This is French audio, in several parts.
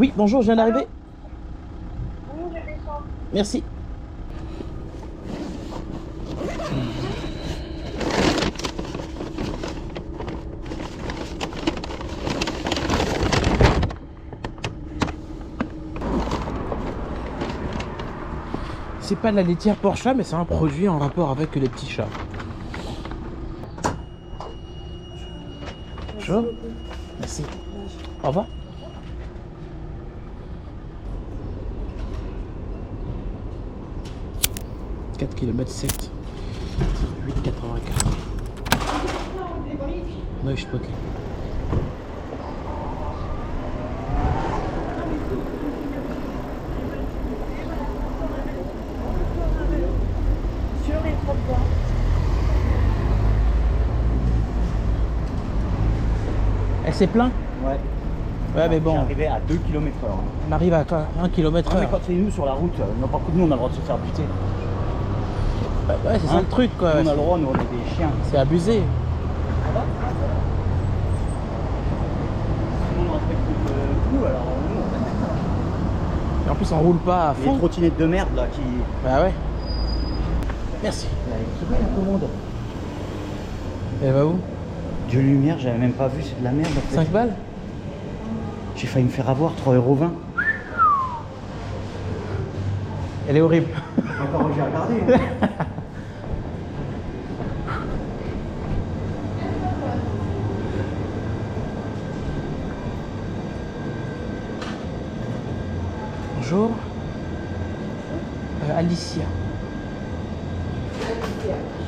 Oui, bonjour, je viens d'arriver. Oui, je descends. Merci. C'est pas de la laitière pour chat, mais c'est un produit en rapport avec les petits chats. Bonjour. Merci. Au revoir. « 4 km 7 8,84 » Ouais, je suis pas clair. Sur les trottoirs. Elle s'est plaint? Ouais. Ouais, mais bon, J'arrivais à 2 km/h. on arrive à 1 km/h. Ouais, mais quand c'est nous sur la route, n'importe qui de nous on a le droit de se faire buter. Ouais, c'est ça le truc quoi. Nous, on a le droit, nous on est des chiens. C'est abusé. Tout le monde respecte nous, alors nous on Et en plus on roule pas à Les fond. trottinettes de merde là qui. Bah ouais. Merci. C'est bien la commande. Elle va où? Dieu lumière, j'avais même pas vu, c'est de la merde en fait. 5 balles? J'ai failli me faire avoir 3,20 €. Elle est horrible. Encore j'ai regardé. Bonjour. Alicia. Je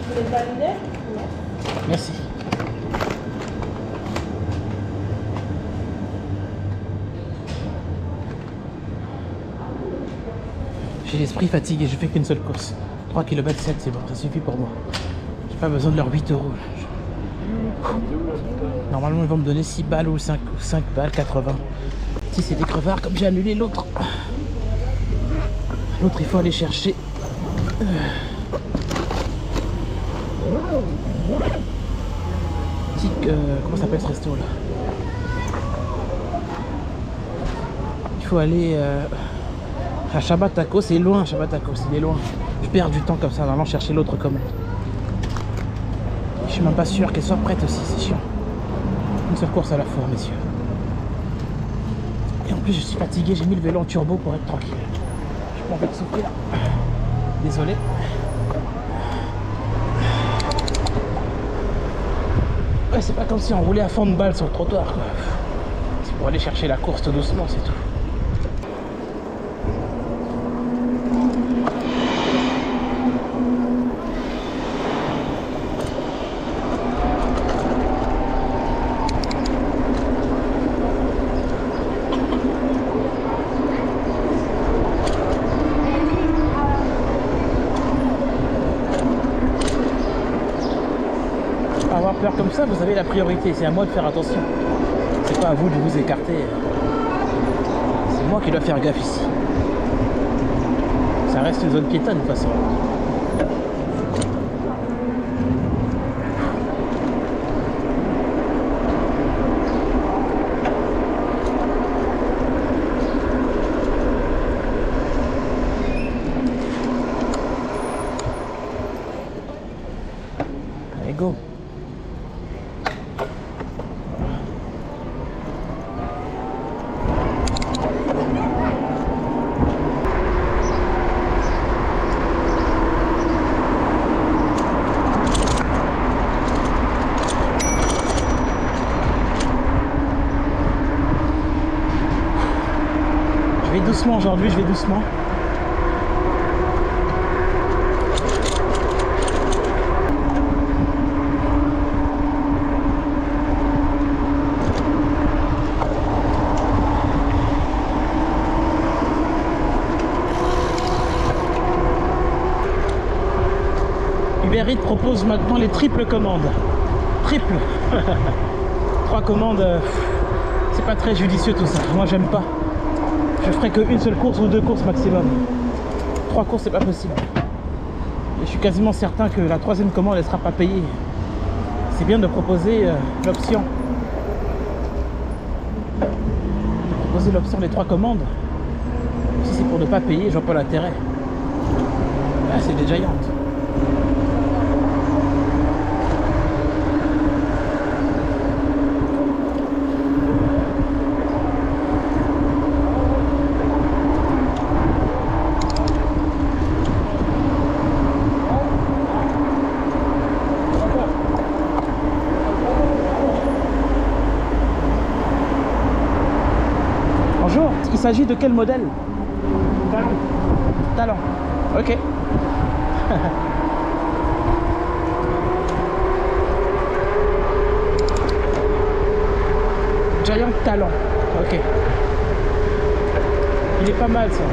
voulais valider? Merci. J'ai l'esprit fatigué, je fais qu'une seule course. 3 km 7, c'est bon, ça suffit pour moi. J'ai pas besoin de leurs 8 €. Normalement, ils vont me donner 6 balles ou 5 balles, 80. Si c'est des crevards, comme j'ai annulé l'autre. L'autre, il faut aller chercher. Comment s'appelle ce resto là? Il faut aller à Shabbatako, c'est loin Shabbatako, il est loin. Je perds du temps comme ça en allant chercher l'autre commande. Je suis même pas sûr qu'elle soit prête aussi, c'est chiant. Une seule course à la fois, messieurs. Et en plus, je suis fatigué, j'ai mis le vélo en turbo pour être tranquille. J'ai pas envie de souffrir. Désolé. Ouais, c'est pas comme si on roulait à fond de balle sur le trottoir, quoi. C'est pour aller chercher la course tout doucement, c'est tout. Avoir peur comme ça, vous avez la priorité, c'est à moi de faire attention. C'est pas à vous de vous écarter. C'est moi qui dois faire gaffe ici. Ça reste une zone piétonne de toute façon. Allez, go. doucement aujourd'hui, je vais doucement. Uber Eats propose maintenant les triples commandes. Triple. 3 commandes, c'est pas très judicieux tout ça. Moi j'aime pas. Je ferai qu'une seule course ou 2 courses maximum. 3 courses c'est pas possible. Et je suis quasiment certain que la 3e commande elle sera pas payée. C'est bien de proposer l'option. De proposer l'option des 3 commandes. Si c'est pour ne pas payer, je vois pas l'intérêt. Là c'est des Giants. Bonjour, il s'agit de quel modèle? Talon. Talon. Ok. Giant Talon. Ok. Il est pas mal ça.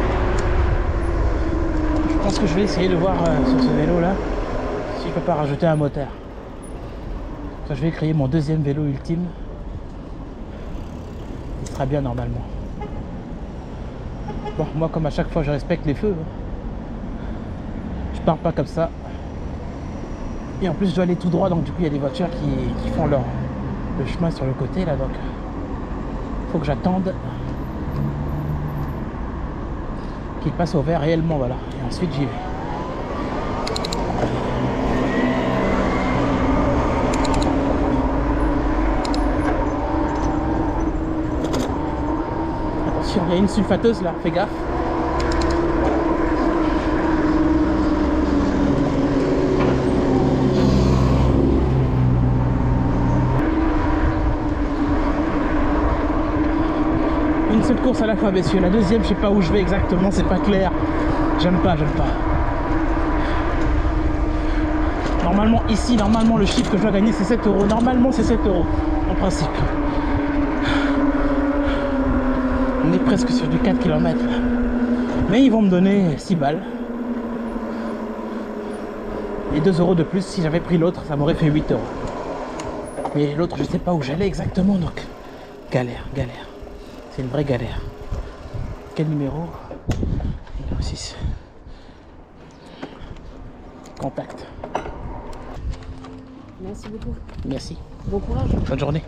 Je pense que je vais essayer de voir sur ce vélo là si je peux pas rajouter un moteur. Ça, je vais créer mon 2e vélo ultime. Il sera bien normalement. Bon, moi comme à chaque fois je respecte les feux. Je pars pas comme ça. Et en plus je dois aller tout droit, donc du coup il y a des voitures qui font le chemin sur le côté là, donc faut que j'attende qu'ils passent au vert réellement, voilà. Et ensuite j'y vais. Attention, il y a une sulfateuse là, fais gaffe. Une seule course à la fois, messieurs. La 2e, je sais pas où je vais exactement, c'est pas clair. J'aime pas. Normalement, ici, le chiffre que je dois gagner, c'est 7 euros. Normalement, c'est 7 euros, en principe. On est presque sur du 4 km. Mais ils vont me donner 6 balles. Et 2 euros de plus. Si j'avais pris l'autre, ça m'aurait fait 8 euros. Mais l'autre, je sais pas où j'allais exactement, donc galère. C'est une vraie galère. Quel numéro? Numéro 6. Contact. Merci beaucoup. Merci. Bon courage. Bonne journée.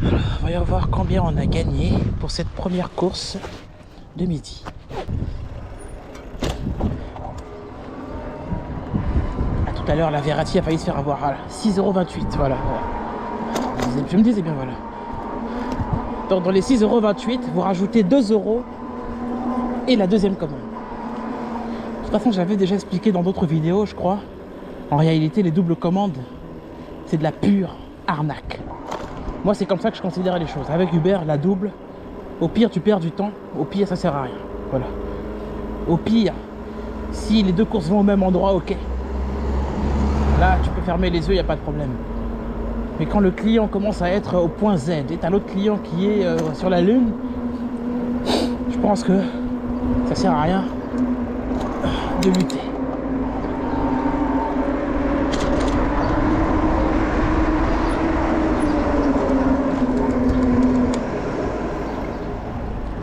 Alors, voyons voir combien on a gagné pour cette première course de midi. Tout à l'heure, la Verratti a failli se faire avoir. Voilà. 6,28 €, voilà. Je me disais bien, voilà. Donc, dans les 6,28 €, vous rajoutez 2 € et la 2e commande. De toute façon, j'avais déjà expliqué dans d'autres vidéos, je crois. En réalité, les doubles commandes, c'est de la pure arnaque. Moi, c'est comme ça que je considère les choses. Avec Uber, la double, au pire, tu perds du temps. Au pire, ça sert à rien. Voilà. Au pire, si les 2 courses vont au même endroit, ok. Là, tu peux fermer les yeux, il n'y a pas de problème. Mais quand le client commence à être au point Z et tu as l'autre client qui est sur la Lune, je pense que ça sert à rien de lutter.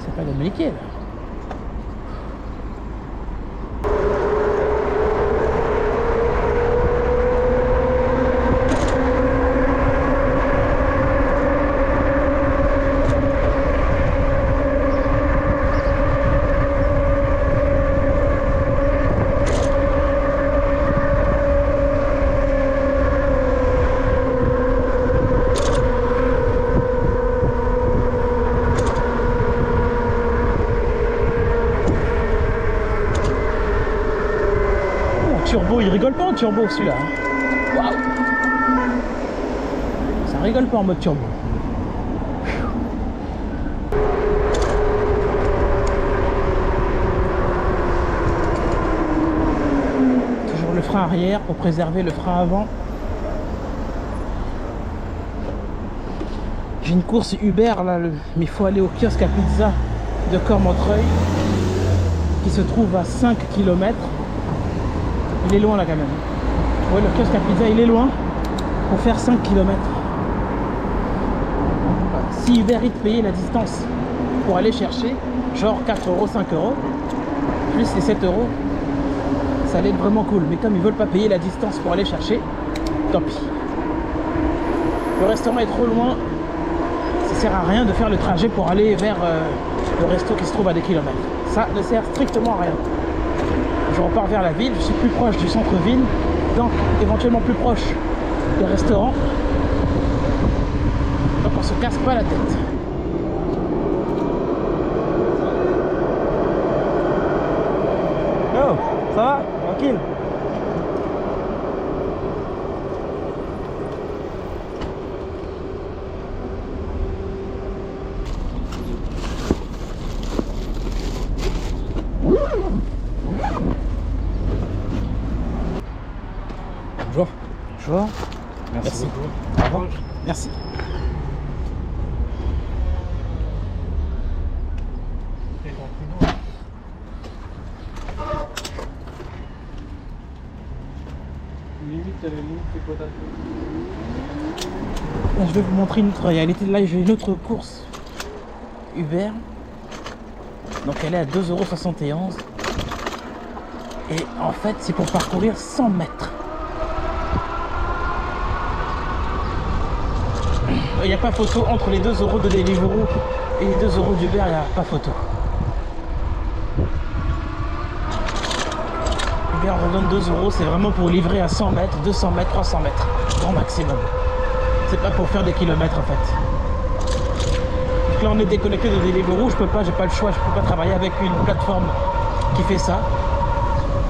C'est pas compliqué là. Turbo, il rigole pas en turbo celui-là. Waouh! Ça rigole pas en mode turbo. Toujours le frein arrière pour préserver le frein avant. J'ai une course Uber là, mais il faut aller au kiosque à pizza de Cormontreuil qui se trouve à 5 km. Il est loin là quand même. Ouais, le kiosque à pizza il est loin pour faire 5 km. Si Uber Eats payait la distance pour aller chercher, genre 4 euros, 5 euros, plus les 7 euros, ça allait être vraiment cool. Mais comme ils veulent pas payer la distance pour aller chercher, tant pis. Le restaurant est trop loin. Ça sert à rien de faire le trajet pour aller vers le resto qui se trouve à des kilomètres. Ça ne sert strictement à rien. Je repars vers la ville, je suis plus proche du centre-ville, donc éventuellement plus proche des restaurants. Donc on se casse pas la tête. Yo, ça va? Tranquille. Bonjour. Bonjour. Merci beaucoup. Au revoir. Merci. Là, je vais vous montrer une autre réalité. Là, j'ai une autre course Uber. Donc elle est à 2,71 €. Et en fait, c'est pour parcourir 100 mètres. Il n'y a pas photo entre les 2 € de Deliveroo et les 2 € d'Uber, il n'y a pas photo. Uber on donne 2 €, c'est vraiment pour livrer à 100 mètres, 200 mètres, 300 mètres, grand maximum. C'est pas pour faire des kilomètres en fait. Donc là on est déconnecté de Deliveroo, j'ai pas le choix, je peux pas travailler avec une plateforme qui fait ça.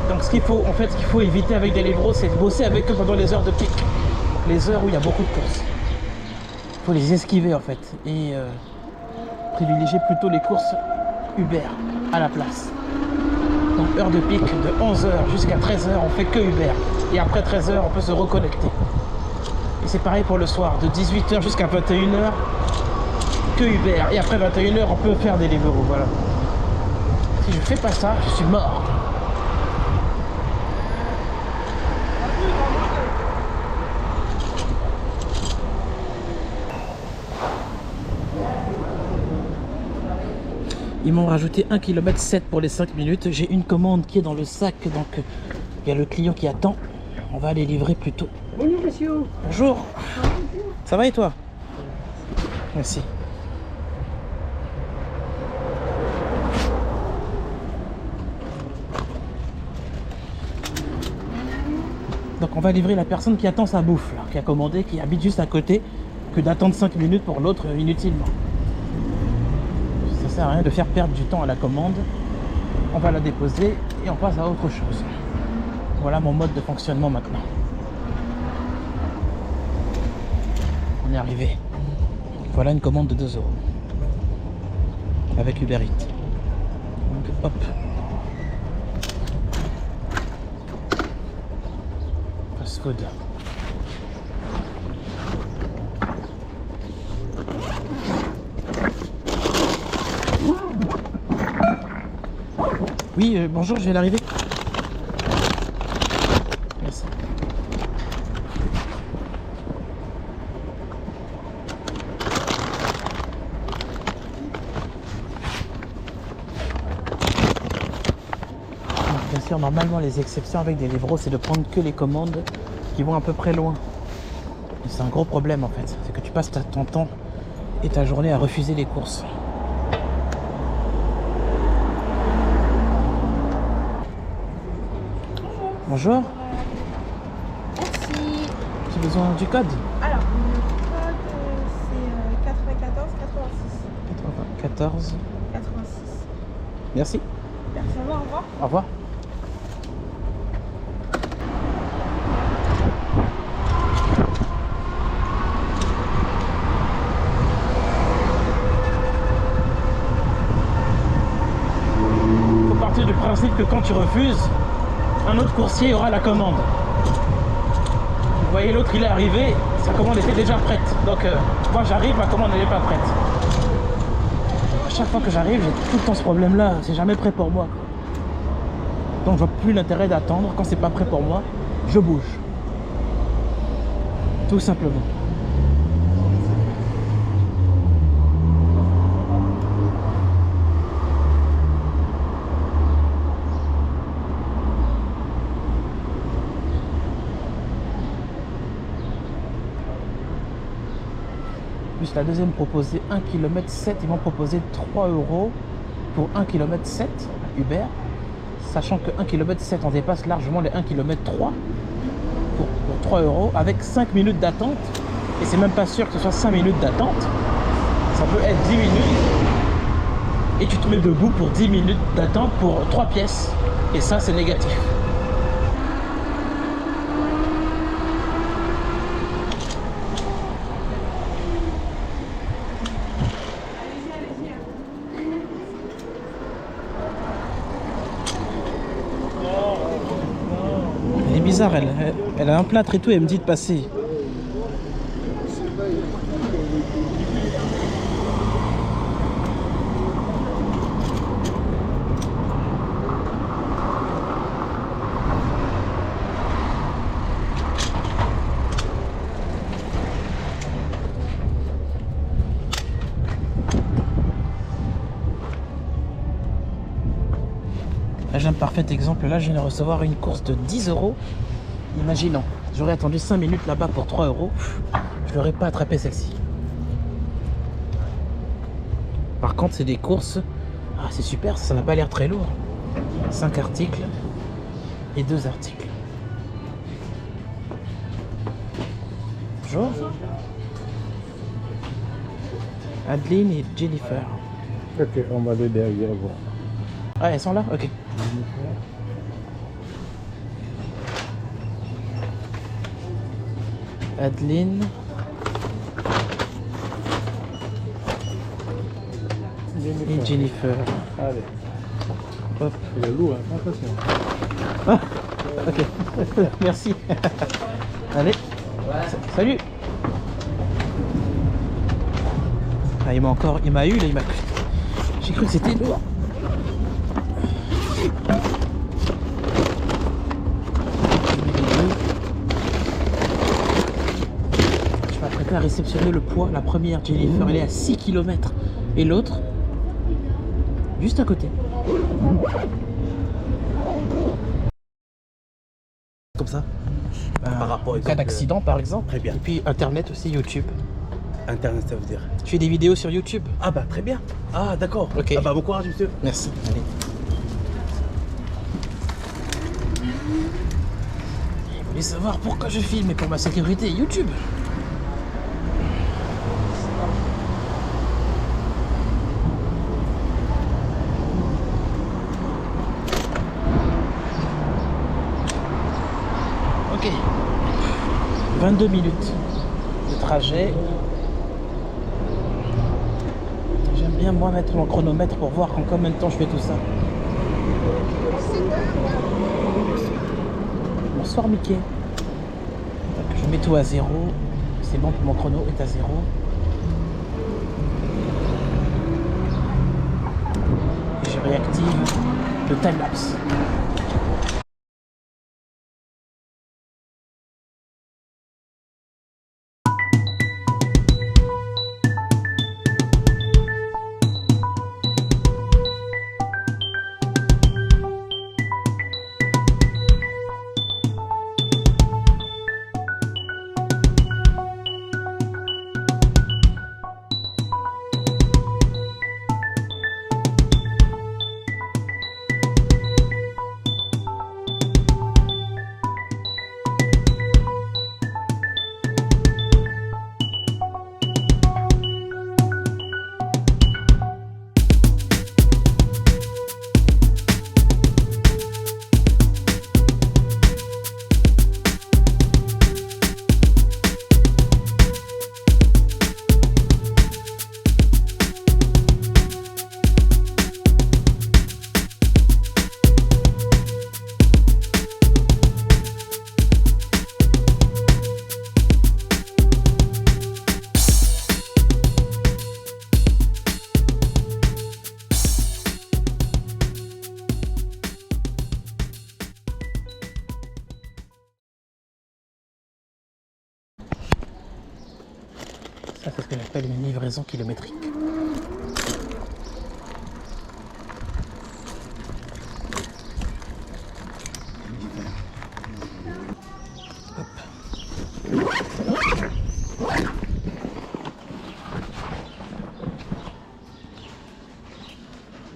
Donc ce qu'il faut éviter avec Deliveroo, c'est de bosser avec eux pendant les heures de pic. Donc les heures où il y a beaucoup de courses. Il faut les esquiver en fait et privilégier plutôt les courses Uber à la place. Donc heure de pic de 11 h jusqu'à 13 h on fait que Uber. Et après 13 h on peut se reconnecter. Et c'est pareil pour le soir, de 18 h jusqu'à 21 h que Uber. Et après 21 h on peut faire des Deliveroo, voilà. Si je fais pas ça, je suis mort. Ils m'ont rajouté 1,7 km pour les 5 minutes. J'ai une commande qui est dans le sac, donc il y a le client qui attend. On va aller livrer plus tôt. Bonjour monsieur. Bonjour. Ça va et toi? Merci. Donc on va livrer la personne qui attend sa bouffe, là, qui a commandé, qui habite juste à côté, que d'attendre 5 minutes pour l'autre inutilement. Ça sert à rien de faire perdre du temps à la commande. On va la déposer et on passe à autre chose. Voilà mon mode de fonctionnement maintenant. On est arrivé. Voilà une commande de 2 € avec Uber Eats. Donc hop. Fast food. Oui, bonjour, je vais l'arriver. Merci. Bien sûr, normalement, les exceptions avec Deliveroo, c'est de prendre que les commandes qui vont à peu près loin. C'est un gros problème en fait, c'est que tu passes ton temps et ta journée à refuser les courses. Bonjour. Merci. J'ai besoin du code. Alors, le code c'est 94 86. 94. 86. Merci. Merci, au revoir. Au revoir. du principe que quand tu refuses, un autre coursier aura la commande. Vous voyez, l'autre il est arrivé, sa commande était déjà prête. Donc moi j'arrive, ma commande n'est pas prête. À chaque fois que j'arrive, j'ai tout le temps ce problème là, c'est jamais prêt pour moi, quoi. Donc je vois plus l'intérêt d'attendre. Quand c'est pas prêt pour moi, je bouge. Tout simplement. Plus la deuxième proposée 1 km 7, ils m'ont proposé 3 € pour 1 km 7 Uber, sachant que 1 km 7 on dépasse largement les 1 km 3 pour 3 € avec 5 minutes d'attente, et c'est même pas sûr que ce soit 5 minutes d'attente, ça peut être 10 minutes et tu te mets debout pour 10 minutes d'attente pour 3 pièces, et ça c'est négatif. Elle est bizarre, elle a un plâtre et tout, et elle me dit de passer. Là j'ai un parfait exemple, là je viens de recevoir une course de 10 €. Imaginons, j'aurais attendu 5 minutes là-bas pour 3 €, je n'aurais pas attrapé celle-ci. Par contre c'est des courses, ah c'est super, ça n'a pas l'air très lourd. 5 articles et 2 articles. Bonjour. Adeline et Jennifer. Ok, on va aller derrière voir. Ah, elles sont là? Ok. Adeline. Et Jennifer. Allez. Hop. Il est lourd, hein, attention. Ah, ok. Merci. Allez. Salut. Ah, il m'a eu là, j'ai cru que c'était lourd. Je m'apprêtais à réceptionner le poids. La première, Jennifer, elle est à 6 km. Et l'autre, juste à côté. Comme ça par rapport En cas d'accident, par exemple. Très bien. Et puis Internet aussi, YouTube. Internet, ça veut dire. Je fais des vidéos sur YouTube. Ah bah très bien. Ah d'accord. Ok. Ah bah bon courage monsieur. Merci. Allez. Vous voulez savoir pourquoi je filme? Et pour ma sécurité, YouTube. Ok. 22 minutes de trajet. J'aime bien moi mettre mon chronomètre pour voir en combien de temps je fais tout ça. Bonsoir Mickey. Donc, je mets tout à 0. C'est bon, mon chrono est à 0. Et je réactive le timelapse. s'appelle une livraison kilométrique.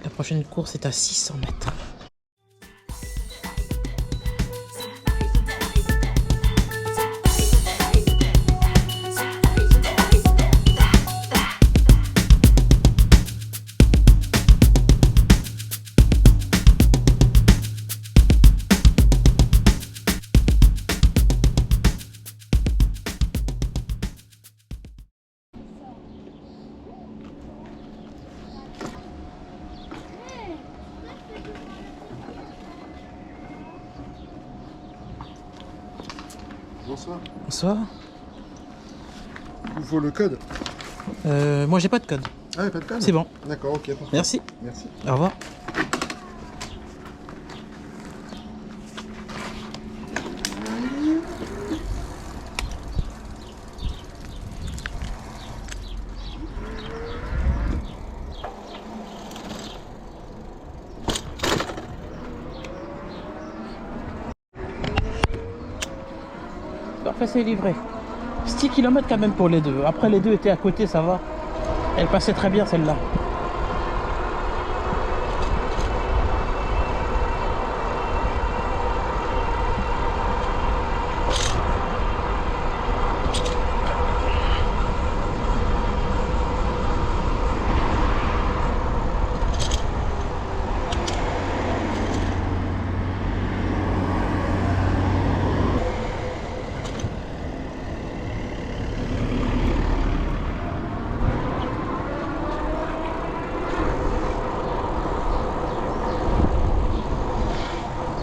La prochaine course est à 600 mètres. Bonsoir. Bonsoir. Il vous faut le code. Moi j'ai pas de code. Ah, pas de code. C'est bon. D'accord, ok. Parfait. Merci. Merci. Au revoir. Parfait, c'est livré. 6 km quand même pour les deux. Après, les deux étaient à côté, ça va. Elle passait très bien celle-là.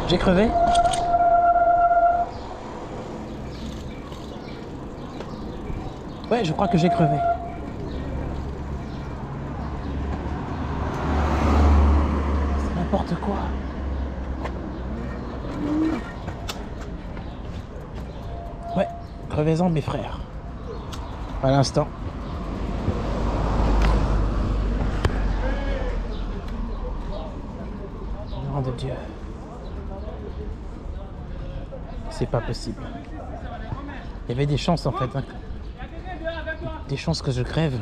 J'ai crevé. Ouais, je crois que j'ai crevé. C'est n'importe quoi. Ouais, crevaison de mes frères. À l'instant. Nom de Dieu. C'est pas possible. Il y avait des chances en fait. Hein. Des chances que je crève.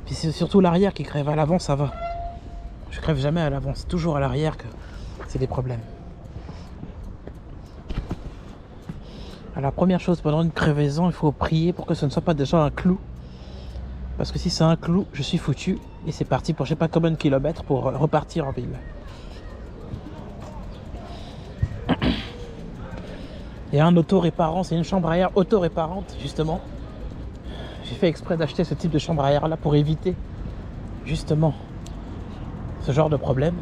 Puis c'est surtout l'arrière qui crève. À l'avant ça va. Je crève jamais à l'avant. C'est toujours à l'arrière que c'est des problèmes. Alors, la première chose pendant une crevaison, il faut prier pour que ce ne soit pas déjà un clou. Parce que si c'est un clou, je suis foutu. Et c'est parti pour je sais pas combien de kilomètres pour repartir en ville. Il y a un auto-réparant, c'est une chambre à air auto-réparante, justement. J'ai fait exprès d'acheter ce type de chambre à air là pour éviter, justement, ce genre de problème.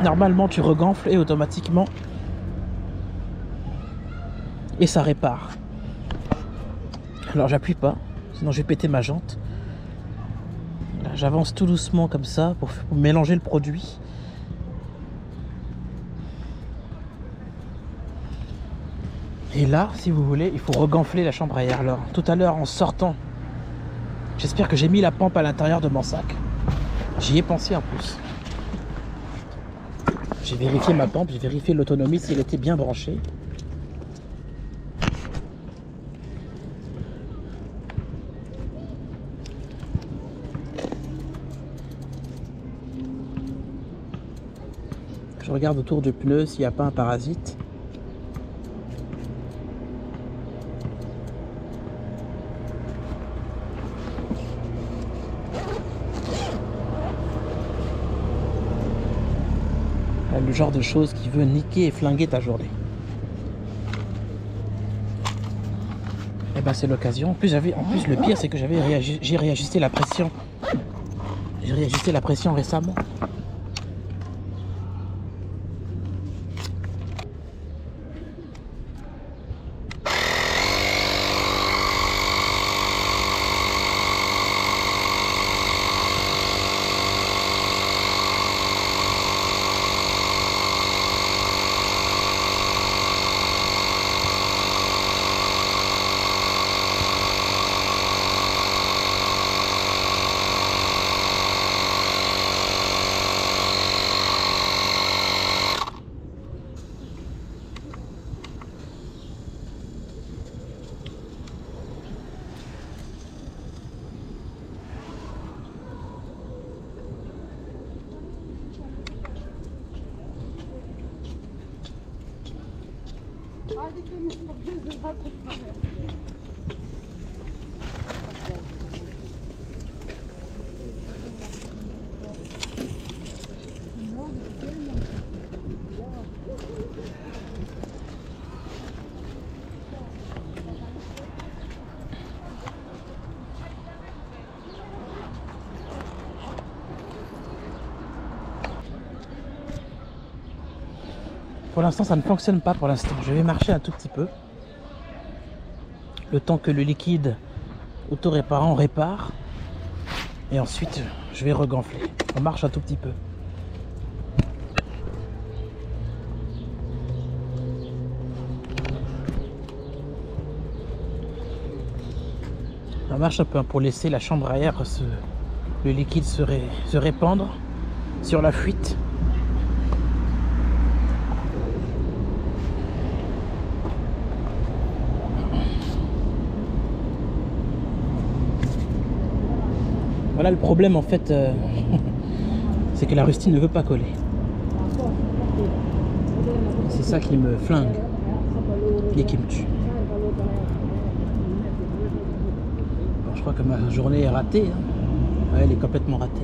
Normalement, tu regonfles et automatiquement, et ça répare. Alors, j'appuie pas, sinon je vais péter ma jante. J'avance tout doucement comme ça pour mélanger le produit. Et là, si vous voulez, il faut regonfler la chambre à air. Alors, tout à l'heure, en sortant, j'espère que j'ai mis la pompe à l'intérieur de mon sac. J'y ai pensé en plus. J'ai vérifié ma pompe, j'ai vérifié l'autonomie, si elle était bien branchée. Je regarde autour du pneu s'il n'y a pas un parasite. Le genre de choses qui veut niquer et flinguer ta journée. Et ben c'est l'occasion. En plus le pire c'est que j'ai réajusté la pression. J'ai réajusté la pression récemment. Pour l'instant, ça ne fonctionne pas pour l'instant. Je vais marcher un tout petit peu. Le temps que le liquide autoréparant répare. Et ensuite, je vais regonfler. On marche un tout petit peu. On marche un peu pour laisser la chambre à air, le liquide se répandre sur la fuite. Voilà le problème en fait, c'est que la rustine ne veut pas coller. C'est ça qui me flingue et qui me tue. Bon, je crois que ma journée est ratée. Ouais, elle est complètement ratée.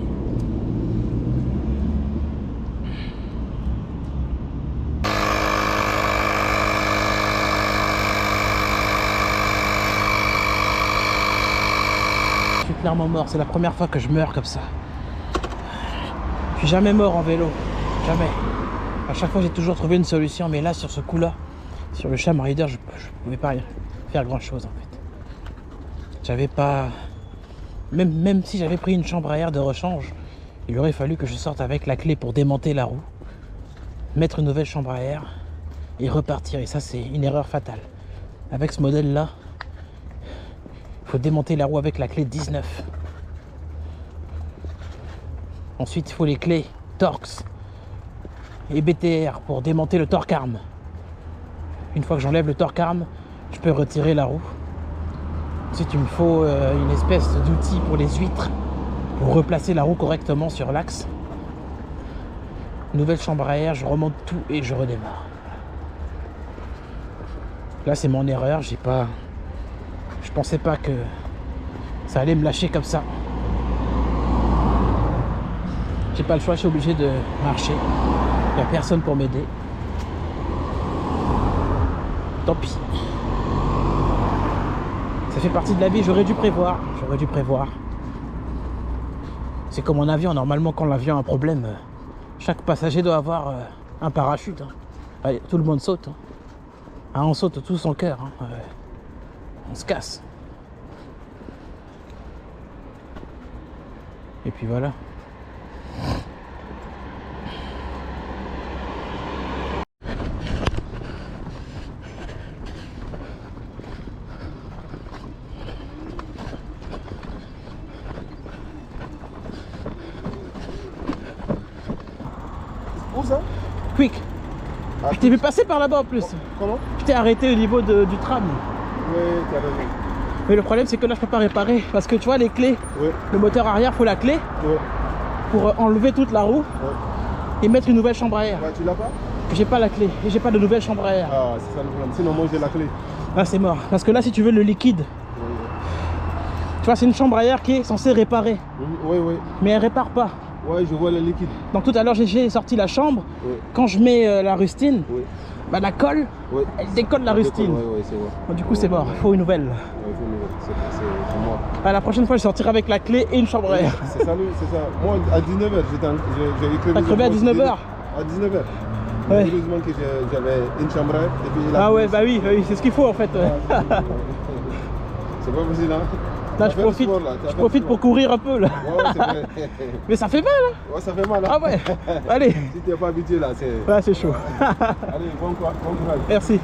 Je suis clairement mort, c'est la première fois que je meurs comme ça. Je suis jamais mort en vélo, jamais. À chaque fois j'ai toujours trouvé une solution, mais là sur ce coup là, sur le Sham Rider, je pouvais pas faire grand chose en fait. J'avais pas... Même si j'avais pris une chambre à air de rechange, il aurait fallu que je sorte avec la clé pour démonter la roue, mettre une nouvelle chambre à air et repartir. Et ça c'est une erreur fatale. Avec ce modèle là, il faut démonter la roue avec la clé 19. Ensuite, il faut les clés Torx et BTR pour démonter le torque arm. Une fois que j'enlève le torque arm, je peux retirer la roue. Ensuite, il me faut une espèce d'outil pour les huîtres pour replacer la roue correctement sur l'axe. Nouvelle chambre à air, je remonte tout et je redémarre. Là, c'est mon erreur. Je pensais pas que ça allait me lâcher comme ça. J'ai pas le choix, je suis obligé de marcher. Il n'y a personne pour m'aider. Tant pis. Ça fait partie de la vie, j'aurais dû prévoir. C'est comme en avion, normalement quand l'avion a un problème, chaque passager doit avoir un parachute. Allez, tout le monde saute. Ah, on saute tout son cœur. On se casse. Et puis voilà. Où ça? Quick. Ah, Je t'ai vu passer par là-bas en plus. Comment? Je t'ai arrêté au niveau du tram. Oui, t'as raison. Mais le problème c'est que là je peux pas réparer. Parce que tu vois les clés, Oui, le moteur arrière, faut la clé oui, pour enlever toute la roue oui. et mettre une nouvelle chambre à air. Ouais, tu l'as pas? J'ai pas la clé et j'ai pas de nouvelle chambre à air. Ah, c'est ça le problème. Sinon, moi j'ai la clé. Là c'est mort. Parce que là si tu veux le liquide, Oui, tu vois c'est une chambre à air qui est censée réparer. oui, oui. Mais elle répare pas. Ouais, je vois le liquide. Donc tout à l'heure j'ai sorti la chambre. Oui, Quand je mets la rustine, oui, bah, la colle, oui. elle décolle la rustine. Oui, oui, c'est vrai. Donc, du coup c'est mort, il faut une nouvelle. Ouais, c'est moi. Ah, la prochaine fois je sortirai avec la clé et une chambre à air. C'est ça, c'est ça. Moi, à 19h, j'ai crevé. T'as crevé à 19h? À 19h. Ouais. Heureusement que j'avais une chambre à air. Et puis Ah ouais, bah oui, c'est ce qu'il faut en fait. C'est pas facile, hein? Là je profite pour courir un peu là. Ouais, c'est vrai. Mais ça fait mal hein. Ouais, ça fait mal, hein? Ah ouais. Allez. Si t'es pas habitué là, c'est... Ouais, c'est chaud. Allez, bon courage. Merci.